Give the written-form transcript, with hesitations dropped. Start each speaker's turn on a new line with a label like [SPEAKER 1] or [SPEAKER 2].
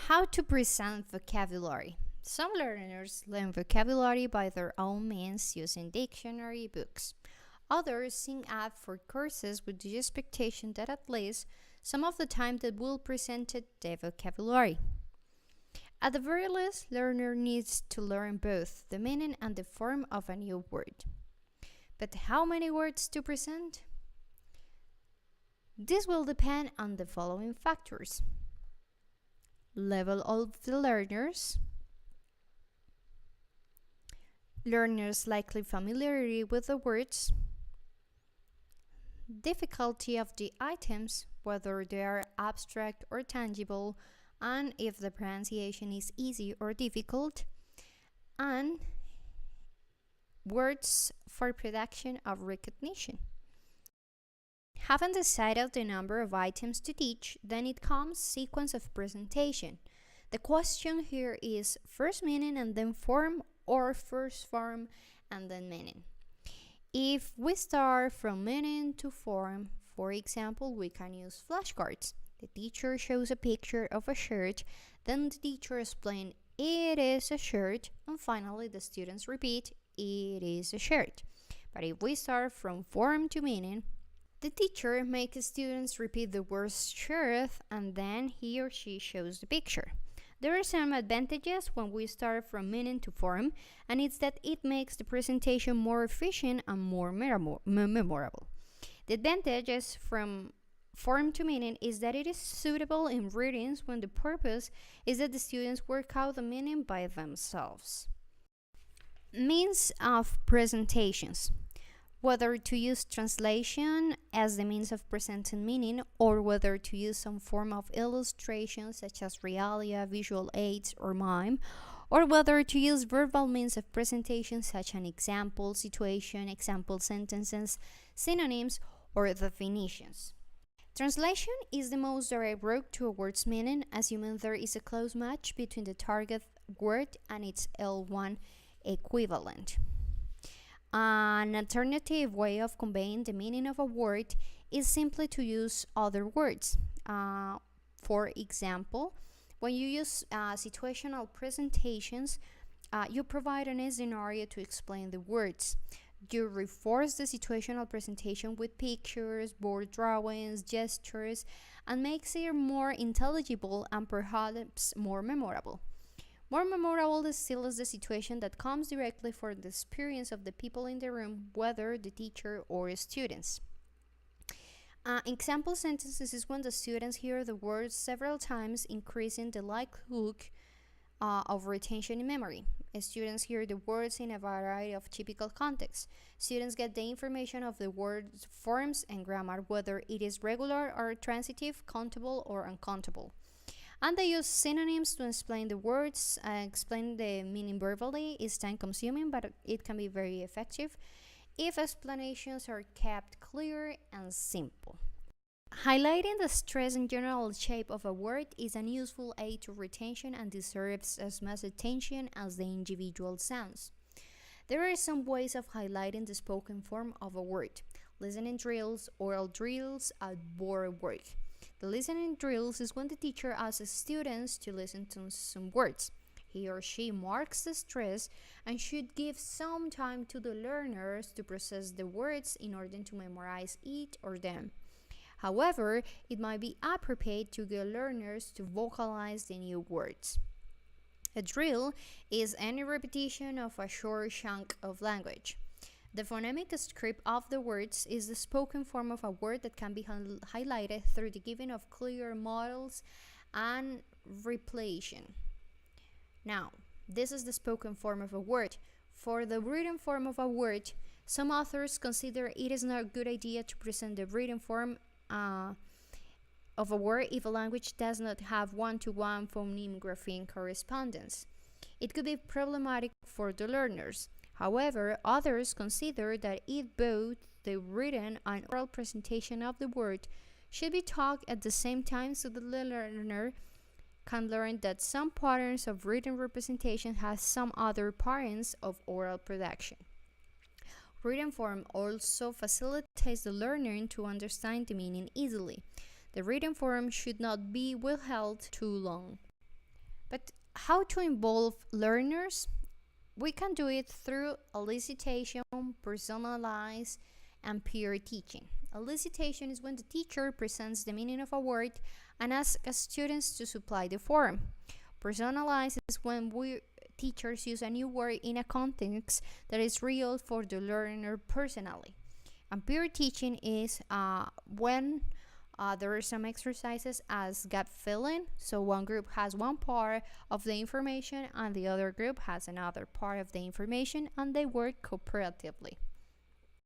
[SPEAKER 1] How to present vocabulary. Some learners learn vocabulary by their own means using dictionary books. Others sign up for courses with the expectation that at least some of the time they will present the vocabulary. At the very least, learner needs to learn both the meaning and the form of a new word. But how many words to present? This will depend on the following factors: level of the learners, learners' likely familiarity with the words, difficulty of the items, whether they are abstract or tangible, and if the pronunciation is easy or difficult, and words for production of recognition. Having decided the number of items to teach, then it comes sequence of presentation. The question here is first meaning and then form, or first form and then meaning. If we start from meaning to form, for example, we can use flashcards. The teacher shows a picture of a shirt, then the teacher explains it is a shirt, and finally the students repeat it is a shirt. But if we start from form to meaning, the teacher makes students repeat the word shirt and then he or she shows the picture. There are some advantages when we start from meaning to form, and it's that it makes the presentation more efficient and more memorable. The advantages from form to meaning is that it is suitable in readings when the purpose is that the students work out the meaning by themselves. Means of presentations. Whether to use translation as the means of presenting meaning, or whether to use some form of illustration such as realia, visual aids, or mime, or whether to use verbal means of presentation such as example, situation, example sentences, synonyms, or definitions. Translation is the most direct route to a word's meaning, assuming there is a close match between the target word and its L1 equivalent. An alternative way of conveying the meaning of a word is simply to use other words. For example, when you use situational presentations, you provide an scenario to explain the words. You reinforce the situational presentation with pictures, board drawings, gestures, and makes it more intelligible and perhaps more memorable. More memorable still is the situation that comes directly from the experience of the people in the room, whether the teacher or students. Example sentences is when the students hear the words several times, increasing the likelihood of retention in memory. Students hear the words in a variety of typical contexts. Students get the information of the word's forms and grammar, whether it is regular or transitive, countable or uncountable. And they use synonyms to explain the words. Explain the meaning verbally is time consuming, but it can be very effective if explanations are kept clear and simple. Highlighting the stress and general shape of a word is an useful aid to retention and deserves as much attention as the individual sounds. There are some ways of highlighting the spoken form of a word: listening drills, oral drills, at board work. The listening drills is when the teacher asks students to listen to some words. He or she marks the stress and should give some time to the learners to process the words in order to memorize it or them. However, it might be appropriate to get learners to vocalize the new words. A drill is any repetition of a short chunk of language. The phonemic script of the words is the spoken form of a word that can be highlighted through the giving of clear models and repetition. Now, this is the spoken form of a word. For the written form of a word, some authors consider it is not a good idea to present the written form of a word if a language does not have one-to-one phoneme-grapheme correspondence. It could be problematic for the learners. However, others consider that both the written and oral presentation of the word should be taught at the same time, so the learner can learn that some patterns of written representation have some other patterns of oral production. Written form also facilitates the learner to understand the meaning easily. The written form should not be withheld too long. But how to involve learners? We can do it through elicitation, personalized, and peer teaching. Elicitation is when the teacher presents the meaning of a word and asks students to supply the form. Personalized is when teachers use a new word in a context that is real for the learner personally. And peer teaching is when there are some exercises as gap filling. So one group has one part of the information and the other group has another part of the information, and they work cooperatively.